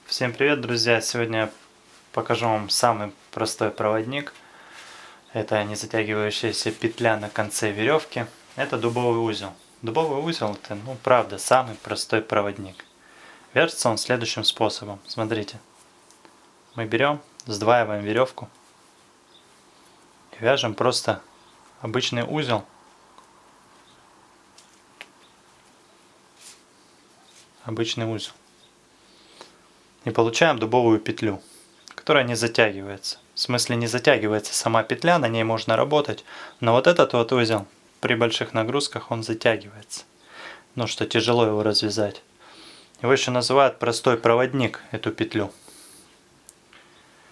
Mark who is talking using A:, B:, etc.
A: Всем привет, друзья! Сегодня я покажу вам самый простой проводник. Это не затягивающаяся петля на конце веревки. Это дубовый узел. Дубовый узел это, правда, самый простой проводник. Вяжется он следующим способом. Смотрите. Мы берем, сдваиваем веревку и вяжем просто обычный узел. Обычный узел. И получаем дубовую петлю, которая не затягивается. В смысле не затягивается сама петля, на ней можно работать, но вот этот вот узел при больших нагрузках он затягивается. Ну что тяжело его развязать. Его еще называют простой проводник, эту петлю.